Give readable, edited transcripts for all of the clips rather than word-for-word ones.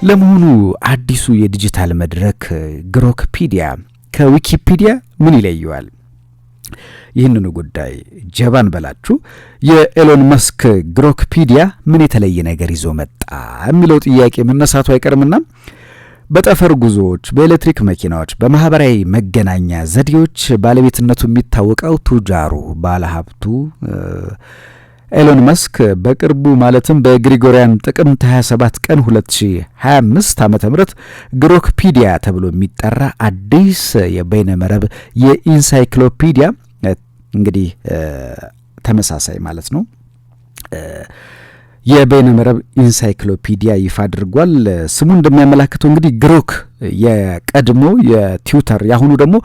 ለመሆኑ አዲሱ የዲጂታል መድረክ ግሮክፒዲያ ከዊኪፒዲያ ምን ይለየዋል? ይህንኑ ጉዳይ ጀባን በላችሁ የኤሎን መስክ ግሮክፒዲያ ምን የተለየ ነገር ይዞ መጣ የሚለው ጥያቄ መነሳቱ አይቀርምና በጠፈር ጉዞዎች፣ በኤሌክትሪክ መኪናዎች፣ በማህበራዊ መገናኛ ዘዴዎች ባለቤትነቱ የሚታወቀው ቱጃሩ ባለሀብቱ ኤሎን መስክ በቅርቡ ማለትም በግሪጎሪያን ጥቅምት 27 ቀን 2025 ዓ.ም ግሮክፒዲያ ተብሎ የሚጠራ አዲስ የበይነ መረብ የኢንሳይክሎፒዲያ እንግዲህ ተመሳሳይ ማለት ነው የበይነ መረብ ኢንሳይክሎፒዲያ ይፋ አድርጓል። ስሙ እንደሚያመላክተው እንግዲህ ግሮክ የቀድሞ የትዊተር ያሁኑ ደግሞ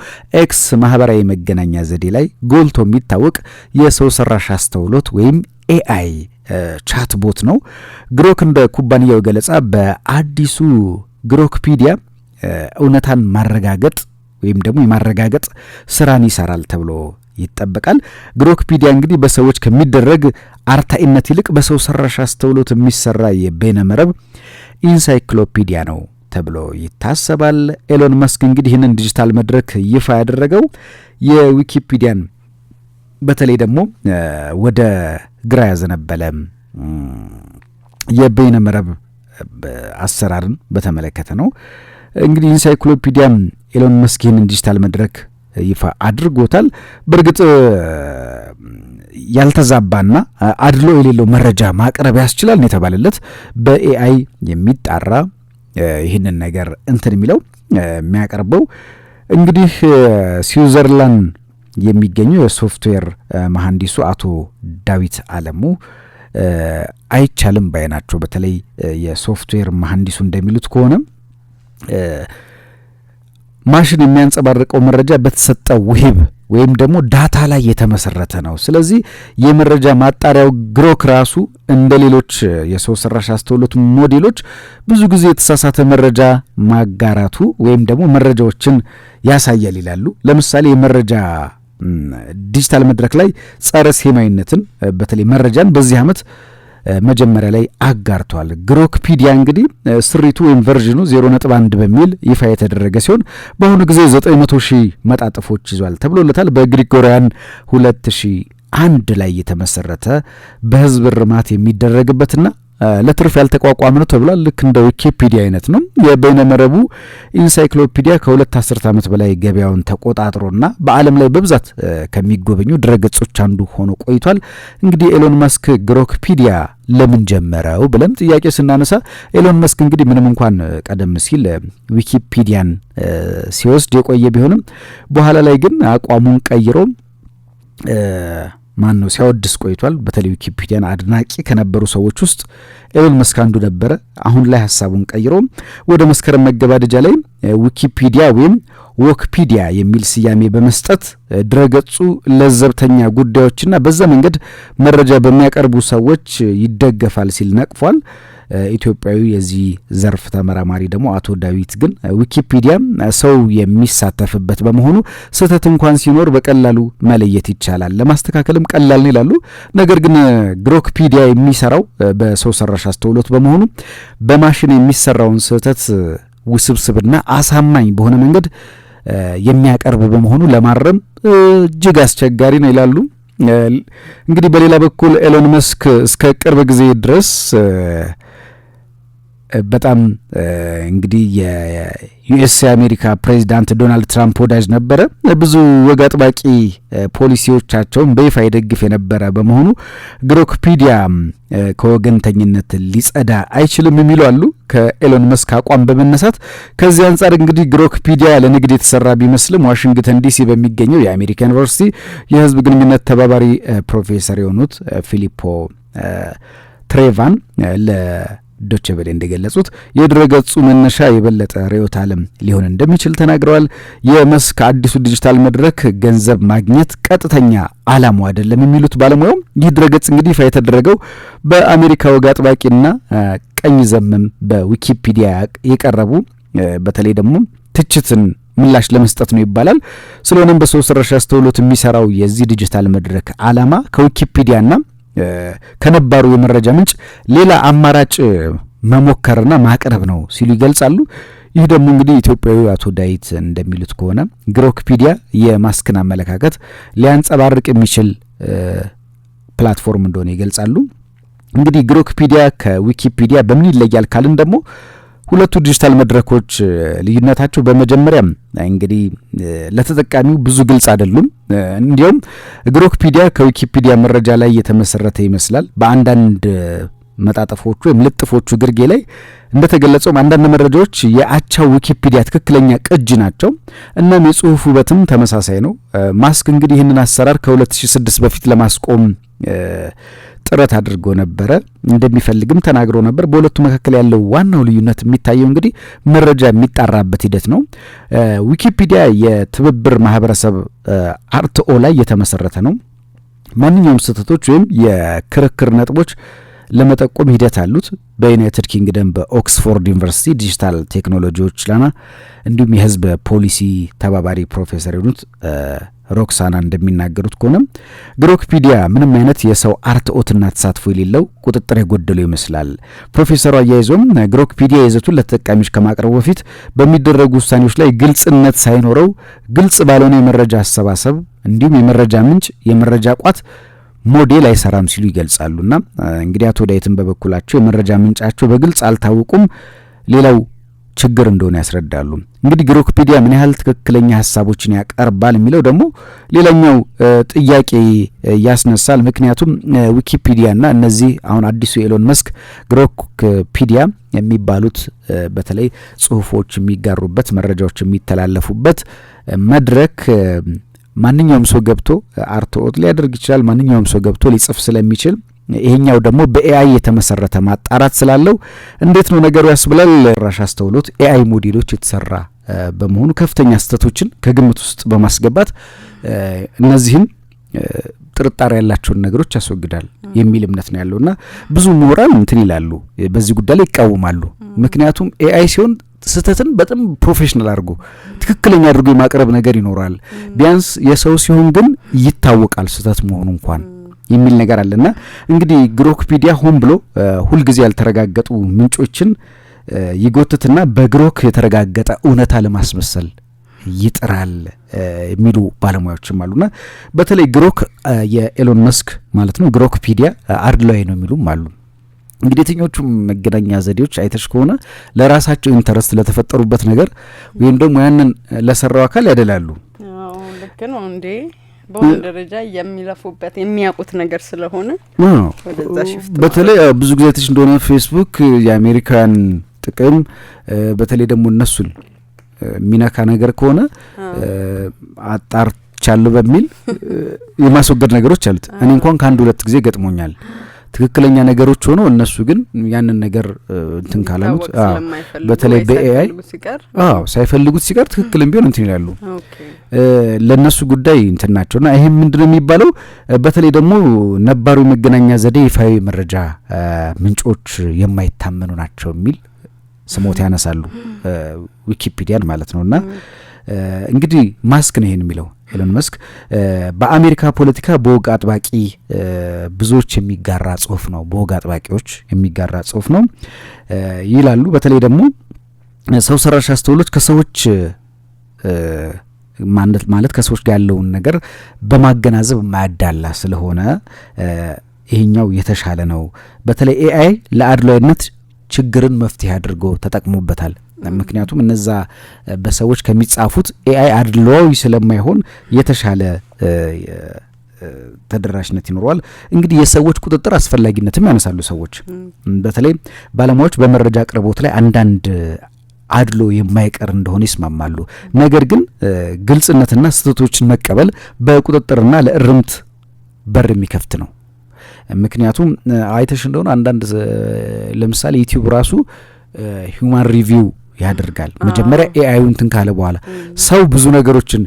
ኤክስ ማህበራዊ መገናኛ ዘዴ ላይ ጎልቶ የሚታወቅ የሰው ሰራሽ አስተውሎት ወይም ኤአይ ቻትቦት ነው። ግሮክ እንደ ኩባንያው ገለጻ በአዲሱ ግሮክፒዲያ እውነታን ማረጋገጥ ወይም ደግሞ የማረጋገጥ ስራን ይሰራል ተብሎ ይጠበቃል። ግሮክፒዲያ እንግዲህ በሰዎች ከሚደረግ አርታኢነት ይልቅ በሰው ሰራሽ አስተውሎት የሚሰራ የበይነ መረብ ኢንሳይክሎፒዲያ ነው ተብሎ ይታሰባል። ኤሎን መስክ እንግዲህ ይህንን ዲጂታል መድረክ ይፋ ያደረገው የዊኪፒዲያን በተለይ ደግሞ ወደ ግራ ያዘነበለ የበይነ መረብ አሰራርን በተመለከተ ነው። እንግዲህ ኢንሳይክሎፒዲያ ኤሎን መስክ ይህንን ዲጂታል መድረክ ይፋ አድርጎታል። በእርግጥ ያልተዛባና አድሎ የሌለው መረጃ ማቅረብ ያስችላል ነው የተባለለት። በኤአይ የሚጣራ ይህንን ነገር እንትን የሚለው የሚያቀርበው እንግዲህ ስዊዘርላንድ የሚገኘው የሶፍትዌር መሐንዲሱ አቶ ዳዊት አለሙ አይቻልም ባይ ናቸው። በተለይ የሶፍትዌር መሐንዲሱ እንደሚሉት ከሆነ ማሽን የሚያንጸባርቀው መረጃ በተሰጠው ውሂብ ወይም ደግሞ ዳታ ላይ የተመሰረተ ነው። ስለዚህ የመረጃ ማጣሪያው ግሮክ ራሱ እንደ ሌሎች የሰው ሰራሽ አስተውሎት ሞዴሎች ብዙ ጊዜ የተሳሳተ መረጃ ማጋራቱ ወይም ደግሞ መረጃዎችን ያሳያል ይላሉ። ለምሳሌ የመረጃ ዲጂታል መድረክ ላይ ጸረ ሴማዊነትን በተለይ መረጃን በዚህ ዓመት መጀመሪያ ላይ አጋርቷል። ግሮክፒዲያ እንግዲህ ስሪቱ ወይም ቨርዥኑ 0.1 በሚል ይፋ የተደረገ ሲሆን በአሁኑ ጊዜ 900,000 መጣጥፎች ይዟል ተብሎለታል። በግሪጎሪያን 2001 ላይ የተመሰረተ በህዝብ እርማት የሚደረግበትና ለትርፍ ያልተቋቋመ ነው ተብሏል። ልክ እንደ ዊኪፒዲያ አይነት ነው። የበይነ መረቡ ኢንሳይክሎፒዲያ ከሁለት አስርት ዓመት በላይ ገበያውን ተቆጣጥሮና በዓለም ላይ በብዛት ከሚጎበኙ ድረገጾች አንዱ ሆኖ ቆይቷል። እንግዲህ ኤሎን መስክ ግሮክፒዲያ ለምን ጀመረው ብለን ጥያቄ ስናነሳ ኤሎን መስክ እንግዲህ ምንም እንኳን ቀደም ሲል ዊኪፒዲያን ሲወስድ የቆየ ቢሆንም በኋላ ላይ ግን አቋሙን ቀይሮ ማን ነው ሲያወድስ ቆይቷል። በተለይ ዊኪፒዲያን አድናቂ ከነበሩ ሰዎች ውስጥ ኤሎን መስክ አንዱ ነበረ። አሁን ላይ ሀሳቡን ቀይሮ ወደ መስከረም መገባደጃ ላይ ዊኪፒዲያ ወይም ዎክፒዲያ የሚል ስያሜ በመስጠት ድረገጹ ለዘብተኛ ጉዳዮችና በዛ መንገድ መረጃ በሚያቀርቡ ሰዎች ይደገፋል ሲል ነቅፏል። ኢትዮጵያዊ የዚህ ዘርፍ ተመራማሪ ደግሞ አቶ ዳዊት ግን ዊኪፒዲያ ሰው የሚሳተፍበት በመሆኑ ስህተት እንኳን ሲኖር በቀላሉ መለየት ይቻላል፣ ለማስተካከልም ቀላል ነው ይላሉ። ነገር ግን ግሮክፒዲያ የሚሰራው በሰው ሰራሽ አስተውሎት በመሆኑ በማሽን የሚሰራውን ስህተት ውስብስብና አሳማኝ በሆነ መንገድ የሚያቀርብ በመሆኑ ለማረም እጅግ አስቸጋሪ ነው ይላሉ። እንግዲህ በሌላ በኩል ኤሎን መስክ እስከ ቅርብ ጊዜ ድረስ በጣም እንግዲህ የዩኤስ አሜሪካ ፕሬዚዳንት ዶናልድ ትራምፕ ወዳጅ ነበረ። ብዙ ወግ አጥባቂ ፖሊሲዎቻቸውን በይፋ ይደግፍ የነበረ በመሆኑ ግሮክፒዲያ ከወገንተኝነት ሊጸዳ አይችልም የሚሉ አሉ። ከኤሎን መስክ አቋም በመነሳት ከዚህ አንጻር እንግዲህ ግሮክፒዲያ ለንግድ የተሰራ ቢመስልም ዋሽንግተን ዲሲ በሚገኘው የአሜሪካ ዩኒቨርሲቲ የሕዝብ ግንኙነት ተባባሪ ፕሮፌሰር የሆኑት ፊሊፖ ትሬቫን ዶቼ ቬለ እንደገለጹት የድረገጹ መነሻ የበለጠ ርዕዮተ ዓለም ሊሆን እንደሚችል ተናግረዋል። የመስክ አዲሱ ዲጂታል መድረክ ገንዘብ ማግኘት ቀጥተኛ ዓላማው አይደለም የሚሉት ባለሙያው ይህ ድረገጽ እንግዲህ ይፋ የተደረገው በአሜሪካ ወግ አጥባቂና ቀኝ ዘመም በዊኪፒዲያ የቀረቡ በተለይ ደግሞ ትችትን ምላሽ ለመስጠት ነው ይባላል። ስለሆነም በሰው ሰራሽ አስተውሎት የሚሰራው የዚህ ዲጂታል መድረክ ዓላማ ከዊኪፒዲያና ከነባሩ የመረጃ ምንጭ ሌላ አማራጭ መሞከርና ማቅረብ ነው ሲሉ ይገልጻሉ። ይህ ደግሞ እንግዲህ ኢትዮጵያዊ አቶ ዳዊት እንደሚሉት ከሆነ ግሮክፒዲያ የማስክን አመለካከት ሊያንጸባርቅ የሚችል ፕላትፎርም እንደሆነ ይገልጻሉ። እንግዲህ ግሮክፒዲያ ከዊኪፒዲያ በምን ይለያል ካልን ደግሞ ሁለቱ ዲጂታል መድረኮች ልዩነታቸው በመጀመሪያም እንግዲህ ለተጠቃሚው ብዙ ግልጽ አይደሉም። እንዲያውም ግሮክፒዲያ ከዊኪፒዲያ መረጃ ላይ የተመሰረተ ይመስላል። በአንዳንድ መጣጠፎቹ ወይም ልጥፎቹ ግርጌ ላይ እንደተገለጸው አንዳንድ መረጃዎች የአቻው ዊኪፒዲያ ትክክለኛ ቅጅ ናቸው። እናም የጽሁፍ ውበትም ተመሳሳይ ነው። ማስክ እንግዲህ ይህንን አሰራር ከ2006 በፊት ለማስቆም ጥረት አድርጎ ነበረ፣ እንደሚፈልግም ተናግሮ ነበር። በሁለቱ መካከል ያለው ዋናው ልዩነት የሚታየው እንግዲህ መረጃ የሚጣራበት ሂደት ነው። ዊኪፒዲያ የትብብር ማህበረሰብ አርትኦ ላይ የተመሰረተ ነው። ማንኛውም ስህተቶች ወይም የክርክር ነጥቦች ለመጠቆም ሂደት አሉት። በዩናይትድ ኪንግደም በኦክስፎርድ ዩኒቨርሲቲ ዲጂታል ቴክኖሎጂዎች ላና እንዲሁም የህዝብ ፖሊሲ ተባባሪ ፕሮፌሰር የሆኑት ሮክሳና እንደሚናገሩት ከሆነ ግሮክፒዲያ ምንም አይነት የሰው አርትኦትና ተሳትፎ የሌለው ቁጥጥር የጎደለው ይመስላል። ፕሮፌሰሩ አያይዞም ግሮክፒዲያ ይዘቱን ለተጠቃሚዎች ከማቅረቡ በፊት በሚደረጉ ውሳኔዎች ላይ ግልጽነት ሳይኖረው ግልጽ ባልሆነ የመረጃ አሰባሰብ እንዲሁም የመረጃ ምንጭ የመረጃ ቋት ሞዴል አይሰራም ሲሉ ይገልጻሉና እንግዲህ አቶ ዳዊትን በበኩላቸው የመረጃ ምንጫቸው በግልጽ አልታወቁም ሌላው ችግር እንደሆነ ያስረዳሉ። እንግዲህ ግሮክፒዲያ ምን ያህል ትክክለኛ ሀሳቦችን ያቀርባል የሚለው ደግሞ ሌላኛው ጥያቄ ያስነሳል። ምክንያቱም ዊኪፒዲያና እነዚህ አሁን አዲሱ ኤሎን መስክ ግሮክፒዲያ የሚባሉት በተለይ ጽሁፎች የሚጋሩበት መረጃዎች የሚተላለፉበት መድረክ ማንኛውም ሰው ገብቶ አርትኦት ሊያደርግ ይችላል። ማንኛውም ሰው ገብቶ ሊጽፍ ስለሚችል ይሄኛው ደግሞ በኤአይ የተመሰረተ ማጣራት ስላለው እንዴት ነው ነገሩ ያስብላል። ራሽ አስተውሎት ኤአይ ሞዴሎች የተሰራ በመሆኑ ከፍተኛ ስህተቶችን ከግምት ውስጥ በማስገባት እነዚህን ጥርጣሬ ያላቸውን ነገሮች ያስወግዳል የሚል እምነት ነው ያለውና ብዙ ምሁራን እንትን ይላሉ፣ በዚህ ጉዳይ ላይ ይቃወማሉ። ምክንያቱም ኤአይ ሲሆን ስህተትን በጣም ፕሮፌሽናል አድርጎ ትክክለኛ አድርጎ የማቅረብ ነገር ይኖራል። ቢያንስ የሰው ሲሆን ግን ይታወቃል ስህተት መሆኑ እንኳን የሚል ነገር አለና እንግዲህ ግሮክፒዲያ ሆን ብሎ ሁልጊዜ ያልተረጋገጡ ምንጮችን ይጎትትና በግሮክ የተረጋገጠ እውነታ ለማስመሰል ይጥራል የሚሉ ባለሙያዎችም አሉና በተለይ ግሮክ የኤሎን መስክ ማለት ነው ግሮክፒዲያ አድሏዊ ነው የሚሉም አሉ። እንግዲህ የትኞቹም መገናኛ ዘዴዎች አይተሽ ከሆነ ለራሳቸው ኢንተረስት ለተፈጠሩበት ነገር ወይም ደግሞ ያንን ለሰራው አካል ያደላሉ። ልክ ነው እንዴ? በሆነ ደረጃ የሚለፉበት የሚያውቁት ነገር ስለሆነ ወደዛ ሽፍት በተለይ ብዙ ጊዜ አይተሽ እንደሆነ ፌስቡክ የአሜሪካን ጥቅም በተለይ ደግሞ እነሱን ሚነካ ነገር ከሆነ አጣርቻለሁ በሚል የማስወገድ ነገሮች አሉት። እኔ እንኳን ከአንድ ሁለት ጊዜ ገጥሞኛል። ትክክለኛ ነገሮች ሆኖ እነሱ ግን ያንን ነገር እንትን ካላሉት በተለይ በኤአይ ሳይፈልጉት ሲቀር ትክክልም ቢሆን እንትን ይላሉ። ለነሱ ጉዳይ እንትን ናቸውና ይሄ ምንድነው የሚባለው? በተለይ ደግሞ ነባሩ መገናኛ ዘዴ ይፋዊ መረጃ ምንጮች የማይታመኑ ናቸው የሚል ስሞት ያነሳሉ፣ ዊኪፒዲያን ማለት ነውና እንግዲህ ማስክ ነው ይሄን የሚለው ኤሎን መስክ በአሜሪካ ፖለቲካ በወግ አጥባቂ ብዙዎች የሚጋራ ጽሁፍ ነው፣ በወግ አጥባቂዎች የሚጋራ ጽሁፍ ነው ይላሉ። በተለይ ደግሞ ሰው ሰራሽ አስተውሎት ከሰዎች ማለት ከሰዎች ጋር ያለውን ነገር በማገናዘብ ማያዳላ ስለሆነ ይሄኛው የተሻለ ነው። በተለይ ኤአይ ለአድሏዊነት ችግርን መፍትሄ አድርጎ ተጠቅሞበታል። ምክንያቱም እነዛ በሰዎች ከሚጻፉት ኤአይ አድሏዊ ስለማይሆን የተሻለ ተደራሽነት ይኖረዋል። እንግዲህ የሰዎች ቁጥጥር አስፈላጊነትም ያነሳሉ ሰዎች። በተለይ ባለሙያዎች በመረጃ አቅርቦት ላይ አንዳንድ አድሎ የማይቀር እንደሆነ ይስማማሉ። ነገር ግን ግልጽነትና ስህተቶችን መቀበል በቁጥጥርና ለእርምት በር የሚከፍት ነው። ምክንያቱም አይተሽ እንደሆነ አንዳንድ ለምሳሌ ዩቲዩብ ራሱ ሂውማን ሪቪው ያደርጋል። መጀመሪያ ኤአይ እንትን ካለ በኋላ ሰው ብዙ ነገሮችን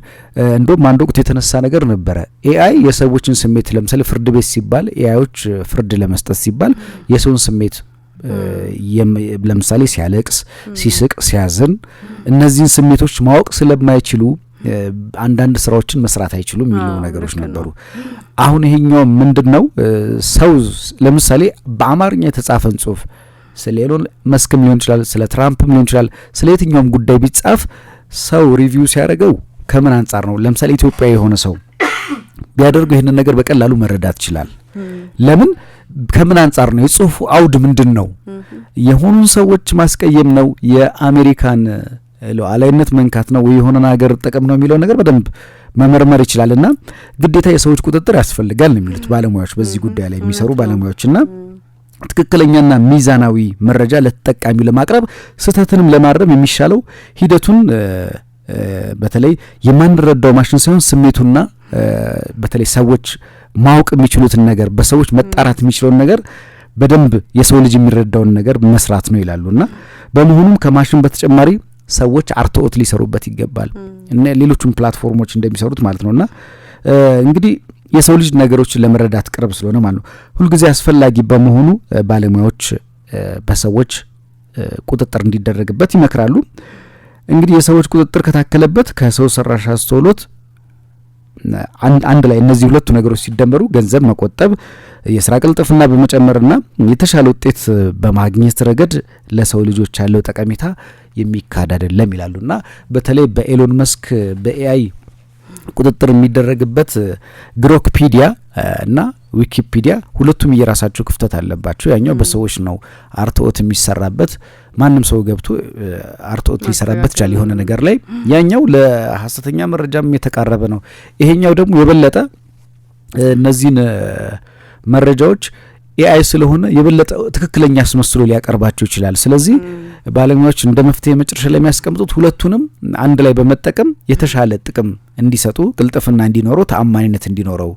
እንደውም አንድ ወቅት የተነሳ ነገር ነበረ። ኤአይ የሰዎችን ስሜት ለምሳሌ ፍርድ ቤት ሲባል ኤአይዎች ፍርድ ለመስጠት ሲባል የሰውን ስሜት ለምሳሌ ሲያለቅስ፣ ሲስቅ፣ ሲያዝን እነዚህን ስሜቶች ማወቅ ስለማይችሉ አንዳንድ ስራዎችን መስራት አይችሉም የሚሉ ነገሮች ነበሩ። አሁን ይሄኛው ምንድነው? ሰው ለምሳሌ በአማርኛ የተጻፈን ጽሁፍ ስለ ኤሎን መስክም ሊሆን ይችላል፣ ስለ ትራምፕም ሊሆን ይችላል፣ ስለ የትኛውም ጉዳይ ቢጻፍ ሰው ሪቪው ሲያደርገው ከምን አንጻር ነው? ለምሳሌ ኢትዮጵያዊ የሆነ ሰው ቢያደርገው ይህንን ነገር በቀላሉ መረዳት ይችላል። ለምን? ከምን አንጻር ነው? የጽሁፉ አውድ ምንድን ነው? የሆኑን ሰዎች ማስቀየም ነው? የአሜሪካን ሉዓላዊነት መንካት ነው ወይ የሆነን ሀገር ጥቅም ነው የሚለው ነገር በደንብ መመርመር ይችላልና ግዴታ የሰዎች ቁጥጥር ያስፈልጋል ነው የሚሉት ባለሙያዎች፣ በዚህ ጉዳይ ላይ የሚሰሩ ባለሙያዎችና ትክክለኛና ሚዛናዊ መረጃ ለተጠቃሚው ለማቅረብ ስህተትንም ለማረም የሚሻለው ሂደቱን በተለይ የማንረዳው ማሽን ሳይሆን ስሜቱና በተለይ ሰዎች ማወቅ የሚችሉትን ነገር በሰዎች መጣራት የሚችለውን ነገር በደንብ የሰው ልጅ የሚረዳውን ነገር መስራት ነው ይላሉና በመሆኑም ከማሽን በተጨማሪ ሰዎች አርትኦት ሊሰሩበት ይገባል እና ሌሎችም ፕላትፎርሞች እንደሚሰሩት ማለት ነውና እንግዲህ የሰው ልጅ ነገሮችን ለመረዳት ቅርብ ስለሆነ ማለት ነው ሁልጊዜ አስፈላጊ በመሆኑ ባለሙያዎች በሰዎች ቁጥጥር እንዲደረግበት ይመክራሉ። እንግዲህ የሰዎች ቁጥጥር ከታከለበት ከሰው ሰራሽ አስተውሎት አንድ ላይ እነዚህ ሁለቱ ነገሮች ሲደመሩ ገንዘብ መቆጠብ፣ የስራ ቅልጥፍና በመጨመርና የተሻለ ውጤት በማግኘት ረገድ ለሰው ልጆች ያለው ጠቀሜታ የሚካድ አይደለም ይላሉና በተለይ በኤሎን መስክ በኤአይ ቁጥጥር የሚደረግበት ግሮክፒዲያ እና ዊኪፒዲያ ሁለቱም የራሳቸው ክፍተት አለባቸው። ያኛው በሰዎች ነው አርትኦት የሚሰራበት ማንም ሰው ገብቶ አርትኦት ሊሰራበት ይችላል የሆነ ነገር ላይ፣ ያኛው ለሐሰተኛ መረጃም የተቃረበ ነው። ይሄኛው ደግሞ የበለጠ እነዚህን መረጃዎች ኤአይ ስለሆነ የበለጠ ትክክለኛ አስመስሎ ሊያቀርባቸው ይችላል። ስለዚህ ባለሙያዎች እንደ መፍትሄ መጨረሻ ላይ የሚያስቀምጡት ሁለቱንም አንድ ላይ በመጠቀም የተሻለ ጥቅም እንዲሰጡ፣ ቅልጥፍና እንዲኖረው፣ ተአማኒነት እንዲኖረው